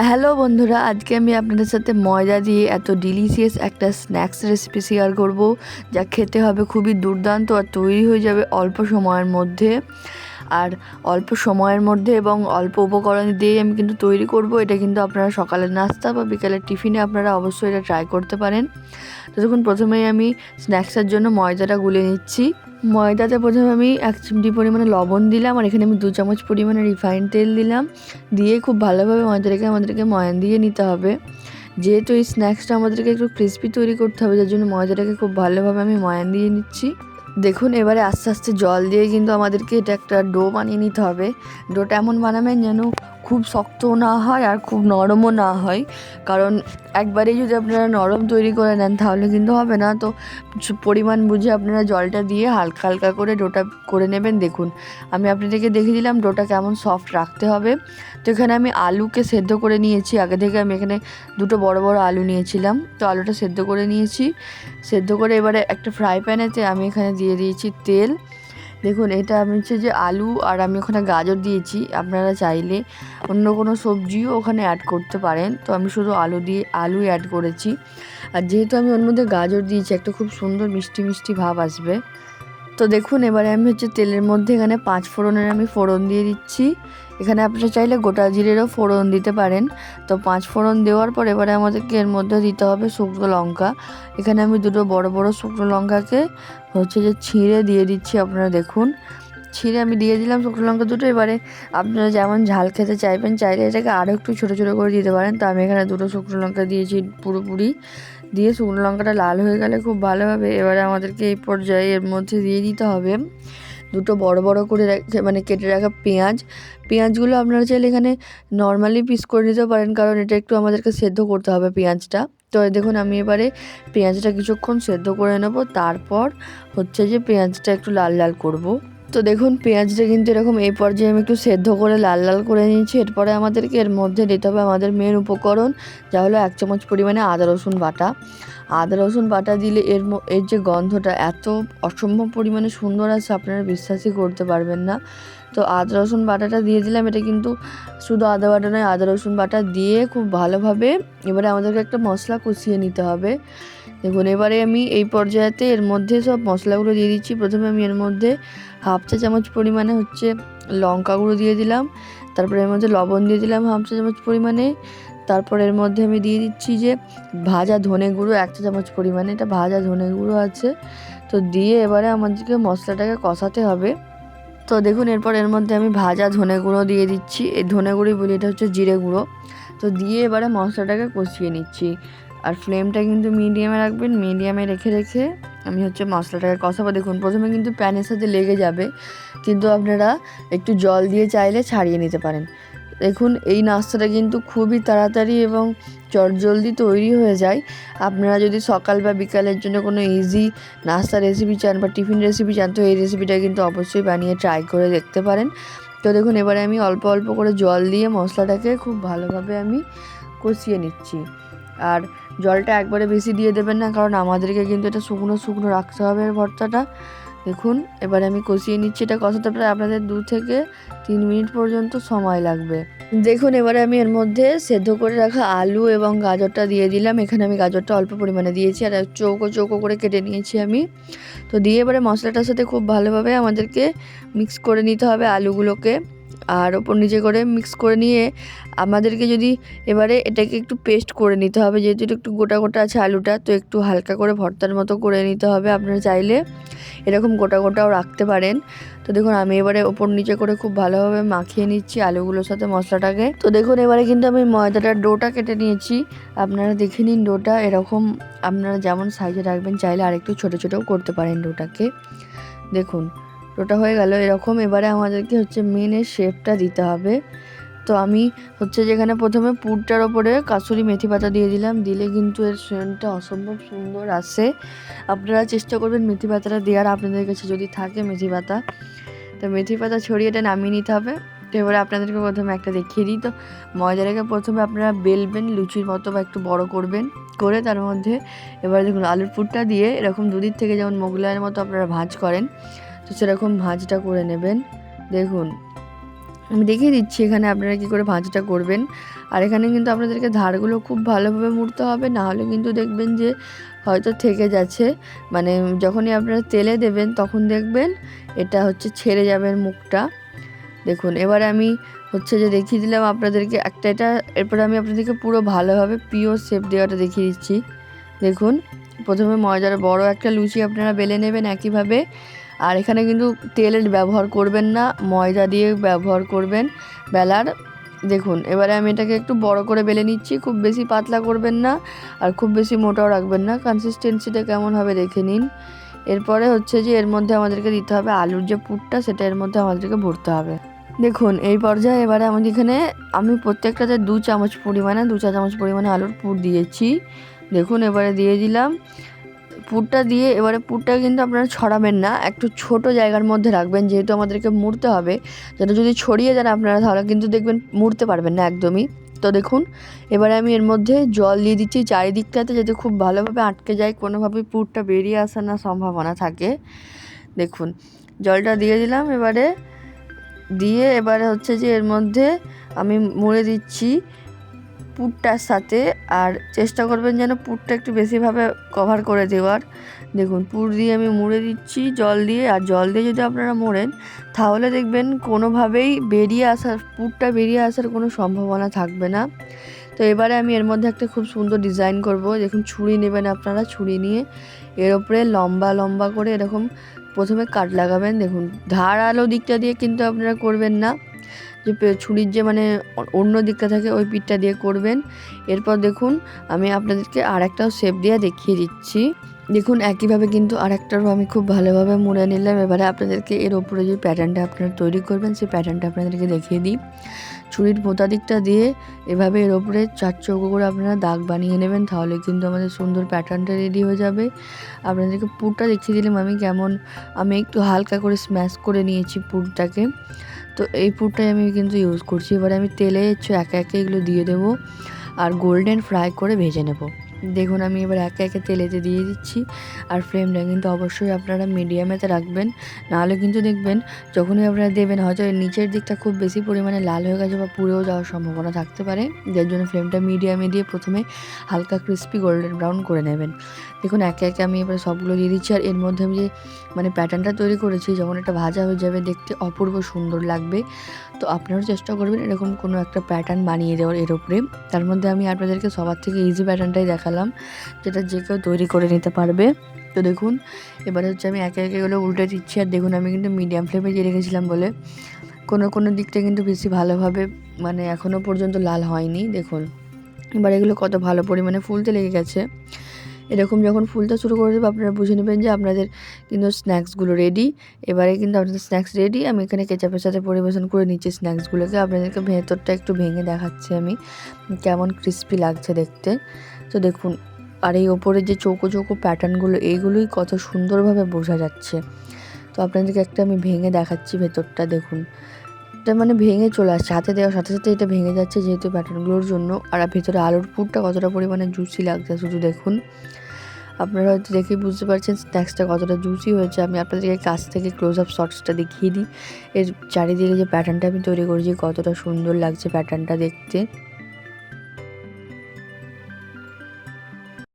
Hello বন্ধুরা, আজকে আমি আপনাদের সাথে ময়দা দিয়ে এত ডিলিশিয়াস একটা স্ন্যাক্স রেসিপি শেয়ার করব, যা খেতে হবে খুবই দুর্দান্ত আর তৈরি হয়ে যাবে অল্প সময়ের মধ্যে। আর অল্প সময়ের মধ্যে এবং অল্প উপকরণ দিয়েই আমি কিন্তু তৈরি করব। এটা কিন্তু আপনারা সকালের নাস্তা বা বিকালের টিফিনে আপনারা অবশ্যই এটা ট্রাই করতে পারেন। তো দেখুন, প্রথমেই আমি স্ন্যাক্সের জন্য ময়দাটা গুলে নিচ্ছি। ময়দাতে প্রথমে আমি 1 চিমটি পরিমাণে লবণ দিলাম, আর এখানে আমি 2 চামচ পরিমাণে রিফাইন্ড তেল দিলাম। দিয়ে খুব ভালোভাবে আমাদেরকে ময়ান দিয়ে নিতে হবে। যেহেতু এই স্ন্যাক্সটা আমাদেরকে একটু ক্রিস্পি তৈরি করতে হবে, যার জন্য ময়দাটাকে খুব ভালোভাবে আমি ময়ান দিয়ে নিচ্ছি। দেখুন, এবারে আস্তে আস্তে জল দিয়ে কিন্তু আমাদেরকে এটা একটা ডো বানিয়ে নিতে হবে। ডোটা এমন বানাবেন যেন খুব শক্তও না হয় আর খুব নরমও না হয়, কারণ একবারেই যদি আপনারা নরম তৈরি করে নেন তাহলে কিন্তু হবে না। তো পরিমাণ বুঝে আপনারা জলটা দিয়ে হালকা হালকা করে ডোটা করে নেবেন। দেখুন, আমি আপনাদেরকে দেখিয়ে দিলাম ডোটা কেমন সফট রাখতে হবে। তো এখানে আমি আলুকে সেদ্ধ করে নিয়েছি আগে থেকে। আমি এখানে 2টো বড় বড় আলু নিয়েছিলাম, তো আলুটা সেদ্ধ করে নিয়েছি। সেদ্ধ করে এবারে একটা ফ্রাই প্যানেতে আমি এখানে দিয়ে দিয়েছি তেল। দেখুন, এটা আমি হচ্ছে যে আলু আর আমি ওখানে গাজর দিয়েছি। আপনারা চাইলে অন্য কোনো সবজিও ওখানে অ্যাড করতে পারেন, তো আমি শুধু আলুই অ্যাড করেছি। আর যেহেতু আমি ওর মধ্যে গাজর দিয়েছি, একটা খুব সুন্দর মিষ্টি মিষ্টি ভাব আসবে। তো দেখুন, এবারে আমি হচ্ছে তেলের মধ্যে এখানে 5 ফোড়নের আমি ফোড়ন দিয়ে দিচ্ছি। এখানে আপনারা চাইলে গোটা জিরেরও ফোড়ন দিতে পারেন। তো 5 ফোড়ন দেওয়ার পর এবারে আমাদেরকে এর মধ্যে দিতে হবে শুকনো লঙ্কা। এখানে আমি 2টো বড় বড় শুকনো লঙ্কাকে হচ্ছে যে ছিঁড়ে দিয়ে দিচ্ছি। আপনারা দেখুন, ছিঁড়ে আমি দিয়ে দিলাম শুকনো লঙ্কা 2টো। এবারে আপনারা যেমন ঝাল খেতে চাইবেন, চাইলে এটাকে আরও একটু ছোটো ছোটো করে দিতে পারেন। তো আমি এখানে 2টো শুকনো লঙ্কা দিয়েছি পুরোপুরি। দিয়ে শুকনো লঙ্কাটা লাল হয়ে গেলে খুব ভালোভাবে এবারে আমাদেরকে এই পর্যায়ে এর মধ্যে দিয়ে দিতে হবে 2টো বড় বড় করে কেটে রাখা পেঁয়াজগুলো আপনারা চাইলে এখানে নর্মালি পিস করে নিতে পারেন, কারণ এটা একটু আমাদেরকে সেদ্ধ করতে হবে পেঁয়াজটা। তো দেখুন, আমি এবারে পেঁয়াজটা কিছুক্ষণ সেদ্ধ করে নেব, তারপর হচ্ছে যে পেঁয়াজটা একটু লাল লাল করব। তো দেখুন, পেঁয়াজটা কিন্তু এরকম এই পর্যায়ে আমি একটু সেদ্ধ করে লাল লাল করে নিয়েছি। এরপরে আমাদেরকে এর মধ্যে দিতে হবে আমাদের মেন উপকরণ, যা হলো 1 চামচ পরিমাণে আদা রসুন বাটা। আদা রসুন বাটা দিলে এর যে গন্ধটা এত অসম্ভব পরিমাণে সুন্দর আছে, আপনারা বিশ্বাসই করতে পারবেন না। তো আদা রসুন বাটাটা দিয়ে দিলাম। এটা কিন্তু শুধু আদা বাটা নয়, আদা রসুন বাটা দিয়ে খুব ভালোভাবে এবারে আমাদেরকে একটা মশলা কষিয়ে নিতে হবে। দেখুন, এবারে আমি এই পর্যায়েতে এর মধ্যে সব মশলাগুলো দিয়ে দিচ্ছি। প্রথমে আমি এর মধ্যে 1/2 চা চামচ পরিমাণে হচ্ছে লঙ্কা গুঁড়ো দিয়ে দিলাম। তারপরে এর মধ্যে লবণ দিয়ে দিলাম 1/2 চা চামচ পরিমাণে। তারপর এর মধ্যে আমি দিয়ে দিচ্ছি যে ভাজা ধনে গুঁড়ো 1 চা চামচ পরিমাণে, এটা ভাজা ধনে গুঁড়ো আছে। তো দিয়ে এবারে আমাদেরকে মশলাটাকে কষাতে হবে। তো দেখুন, এরপর এর মধ্যে আমি ভাজা ধনে গুঁড়ো দিয়ে দিচ্ছি। এই ধনে গুঁড়োই বলি, এটা হচ্ছে জিরে গুঁড়ো। তো দিয়ে এবারে মশলাটাকে কষিয়ে নিচ্ছি। আর ফ্লেমটা কিন্তু মিডিয়ামে রাখবেন। মিডিয়ামে রেখে রেখে আমি হচ্ছে মশলাটাকে কষাবো। দেখুন, প্রথমে কিন্তু প্যানের সাথে লেগে যাবে, কিন্তু আপনারা একটু জল দিয়ে চাইলে ছাড়িয়ে নিতে পারেন। দেখুন, এই নাস্তাটা কিন্তু খুবই তাড়াতাড়ি এবং চটজলদি তৈরি হয়ে যায়। আপনারা যদি সকাল বা বিকালের জন্য কোনো ইজি নাস্তা রেসিপি চান বা টিফিন রেসিপি চান, তো এই রেসিপিটা কিন্তু অবশ্যই বানিয়ে ট্রাই করে দেখতে পারেন। তো দেখুন, এবারে আমি অল্প অল্প করে জল দিয়ে মশলাটাকে খুব ভালোভাবে আমি কষিয়ে নিচ্ছি। আর জলটা একবারে বেশি দিয়ে দেবেন না, কারণ আমাদেরকে কিন্তু এটা শুকনো শুকনো রাখতে হবে ভর্তাটা। দেখুন, এবারে আমি কষিয়ে নিচ্ছি। এটা কষাতে প্রায় আপনাদের 2 থেকে 3 মিনিট পর্যন্ত সময় লাগবে। দেখুন, এবারে আমি এর মধ্যে সেদ্ধ করে রাখা আলু এবং গাজরটা দিয়ে দিলাম। এখানে আমি গাজরটা অল্প পরিমাণে দিয়েছি, আর চৌকো চৌকো করে কেটে নিয়েছি আমি। তো দিয়ে এবারে মশলাটার সাথে খুব ভালোভাবে আমাদেরকে মিক্স করে নিতে হবে আলুগুলোকে। আর ওপর নিচে করে মিক্স করে নিয়ে আমাদেরকে এবারে এটাকে একটু পেস্ট করে নিতে হবে। যেহেতু এটা একটু গোটা গোটা আছে আলুটা, তো একটু হালকা করে ভর্তার মতো করে নিতে হবে। আপনারা চাইলে এরকম গোটা গোটাও রাখতে পারেন। তো দেখুন, আমি এবারে ওপর নিচে করে খুব ভালোভাবে মাখিয়ে নিচ্ছি আলুগুলোর সাথে মশলাটাকে। তো দেখুন, এবারে কিন্তু আমি ময়দাটার ডোটা কেটে নিয়েছি। আপনারা দেখে নিন ডোটা এরকম, আপনারা যেমন সাইজে রাখবেন, চাইলে আরেকটু ছোটো ছোটোও করতে পারেন ডোটাকে। দেখুন, ডোটা হয়ে গেল এরকম। এবারে আমাদেরকে হচ্ছে মেনের শেপটা দিতে হবে। তো আমি হচ্ছে যেখানে প্রথমে পুরটার ওপরে কাসুরি মেথি পাতা দিয়ে দিলাম। দিলে কিন্তু এর সেন্টটা অসম্ভব সুন্দর আসে। আপনারা চেষ্টা করবেন মেথি পাতাটা দেওয়ার, আপনাদের কাছে যদি থাকে মেথি পাতা। তো মেথি পাতা ছড়িয়ে এটা নামিয়ে নিতে হবে। তো এবারে আপনাদেরকে প্রথমে একটা দেখিয়ে দিই। তো ময়দাটাকে প্রথমে আপনারা বেলবেন লুচির মতো বা একটু বড় করবেন, করে তার মধ্যে এবারে দেখুন আলুর পুরটা দিয়ে এরকম দুদিক থেকে যেমন মোগলাইয়ের মতো আপনারা ভাঁজ করেন, তো সেরকম ভাঁজটা করে নেবেন। দেখুন, আমি দেখিয়ে দিচ্ছি এখানে আপনারা কী করে ভাঁজটা করবেন। আর এখানে কিন্তু আপনাদেরকে ধারগুলো খুব ভালোভাবে মুড়তে হবে, না হলে কিন্তু দেখবেন যে হয়তো থেকে যাচ্ছে, মানে যখনই আপনারা তেলে দেবেন তখন দেখবেন এটা হচ্ছে ছেড়ে যাবে মুখটা। দেখুন এবারে আমি হচ্ছে যে দেখিয়ে দিলাম আপনাদেরকে একটা এটা, এরপরে আমি আপনাদেরকে পুরো ভালোভাবে পিওর শেপ দেওয়াটা দেখিয়ে দিচ্ছি। দেখুন প্রথমে ময়দার বড় একটা লুচি আপনারা বেলে নেবেন একইভাবে, আর এখানে কিন্তু তেলের ব্যবহার করবেন না, ময়দা দিয়ে ব্যবহার করবেন বেলার। দেখুন এবারে আমি এটাকে একটু বড় করে বেলে নিচ্ছি, খুব বেশি পাতলা করবেন না আর খুব বেশি মোটাও রাখবেন না, কনসিস্টেন্সিটা কেমন হবে দেখে নিন। এরপরে হচ্ছে যে এর মধ্যে আমাদেরকে দিতে হবে আলুর যে পুরটা, সেটা এর মধ্যে আমাদেরকে ভরতে হবে। দেখুন এই পর্যায়ে এবারে আমাদের এখানে আমি প্রত্যেকটাতে 2 চা চামচ পরিমাণে আলুর পুর দিয়েছি। দেখুন এবারে দিয়ে দিলাম পুরটা, দিয়ে এবারে পুরটা কিন্তু আপনারা ছড়াবেন না, একটু ছোট জায়গার মধ্যে রাখবেন, যেহেতু আমাদেরকে মুড়তে হবে। যেটা যদি ছড়িয়ে দেন আপনারা তাহলে কিন্তু দেখবেন মুড়তে পারবেন না একদমই। তো দেখুন এবারে আমি এর মধ্যে জল দিয়ে দিচ্ছি চারিদিকটাতে, যাতে খুব ভালোভাবে আটকে যায়, কোনোভাবেই পুরটা বেরিয়ে আসার না সম্ভাবনা থাকে। দেখুন জলটা দিয়ে দিলাম এবারে হচ্ছে যে এর মধ্যে আমি মুড়ে দিচ্ছি পুরটার সাথে, আর চেষ্টা করবেন যেন পুরটা একটু বেশিভাবে কভার করে দেওয়ার। দেখুন পুর দিয়ে আমি মুড়ে দিচ্ছি জল দিয়ে, আর জল দিয়ে যদি আপনারা মোড়েন তাহলে দেখবেন কোনোভাবেই পুরটা বেরিয়ে আসার কোনো সম্ভাবনা থাকবে না। তো এবারে আমি এর মধ্যে একটা খুব সুন্দর ডিজাইন করব। দেখুন ছুরি নেবেন আপনারা, ছুরি নিয়ে এর ওপরে লম্বা লম্বা করে এরকম প্রথমে কাট লাগাবেন। দেখুন ধারালো দিকটা দিয়ে কিন্তু আপনারা করবেন না, যে ছুরির যে মানে অন্য দিকটা থাকে ওই পিঠটা দিয়ে করবেন। এরপর দেখুন আমি আপনাদেরকে আরেকটাও শেপ দিয়ে দেখিয়ে দিচ্ছি। দেখুন একইভাবে কিন্তু আরেকটারও আমি খুব ভালোভাবে মুড়ে নিলাম। এবারে আপনাদেরকে এর ওপরে যে প্যাটার্নটা আপনারা তৈরি করবেন সেই প্যাটার্নটা আপনাদেরকে দেখিয়ে দিই। ছুরির মোটা দিকটা দিয়ে এভাবে এর ওপরে 4 চৌকো করে আপনারা দাগ বানিয়ে নেবেন, তাহলে কিন্তু আমাদের সুন্দর প্যাটার্নটা রেডি হয়ে যাবে। আপনাদেরকে পুরটা দেখিয়ে দিলাম আমি একটু হালকা করে স্ম্যাশ করে নিয়েছি পুরটাকে। তো এই পুরটাই আমি কিন্তু ইউজ করছি। এবারে আমি তেলে একে একে এগুলো দিয়ে দেবো আর গোল্ডেন ফ্রাই করে ভেজে নেব। দেখুন আমি এবার একে একে তেলেতে দিয়ে দিচ্ছি, আর ফ্লেমটা কিন্তু অবশ্যই আপনারা মিডিয়ামেতে রাখবেন, নাহলে কিন্তু দেখবেন যখনই আপনারা দেবেন হয়তো নিচের দিকটা খুব বেশি পরিমাণে লাল হয়ে গেছে বা পুড়েও যাওয়ার সম্ভাবনা থাকতে পারে। যার জন্য ফ্লেমটা মিডিয়ামে দিয়ে প্রথমে হালকা ক্রিস্পি গোল্ডেন ব্রাউন করে নেবেন। দেখুন একে একে আমি এবার সবগুলো দিয়ে দিচ্ছি, আর এর মধ্যে আমি যে প্যাটার্নটা তৈরি করেছি যখন এটা ভাজা হয়ে যাবে দেখতে অপূর্ব সুন্দর লাগবে। তো আপনারাও চেষ্টা করবেন এরকম কোনো একটা প্যাটার্ন বানিয়ে দেওয়ার এর উপরে। তার মধ্যে আমি আপনাদেরকে সবার থেকে ইজি প্যাটার্নটাই দেখালাম, যেটা যে কেউ তৈরি করে নিতে পারবে। তো দেখুন এবারে হচ্ছে আমি একে একে এগুলো উল্টে দিচ্ছি, আর দেখুন আমি কিন্তু মিডিয়াম ফ্লেমে দিয়ে রেখেছিলাম বলে কোনো দিকটা কিন্তু বেশি ভালোভাবে এখনও পর্যন্ত লাল হয়নি। দেখুন এবার এগুলো কত ভালো পরিমাণে ফুলতে লেগে গেছে। এরকম যখন ফুলতে শুরু করে দেবে আপনারা বুঝে নেবেন যে আপনাদের কিন্তু স্ন্যাক্সগুলো রেডি। এবারে কিন্তু আপনাদের স্ন্যাক্স রেডি। আমি এখানে কেচাপের সাথে পরিবেশন করে নিচ্ছি স্ন্যাক্সগুলোকে। আপনাদেরকে ভেতরটা একটু ভেঙে দেখাচ্ছি আমি কেমন ক্রিস্পি লাগছে দেখতে। তো দেখুন আর এই ওপরে যে চৌকো চৌকো প্যাটার্নগুলো এইগুলোই কত সুন্দরভাবে বোঝা যাচ্ছে। তো আপনাদেরকে একটা আমি ভেঙে দেখাচ্ছি ভেতরটা। দেখুন এটা ভেঙে চলে আসছে, হাতে দেওয়ার সাথে সাথে এটা ভেঙে যাচ্ছে যেহেতু প্যাটার্নগুলোর জন্য। আর ভেতরে আলুর পুরটা কতটা পরিমাণে জুসি লাগছে শুধু দেখুন। আপনারা হয়তো দেখেই বুঝতে পারছেন স্ন্যাক্সটা কতটা জুসি হয়েছে। আমি আপনাদেরকে কাছ থেকে ক্লোজ আপ শটসটা দেখিয়ে দিই। এর চারিদিকে যে প্যাটার্নটা আমি তৈরি করেছি কতটা সুন্দর লাগছে প্যাটার্নটা দেখতে।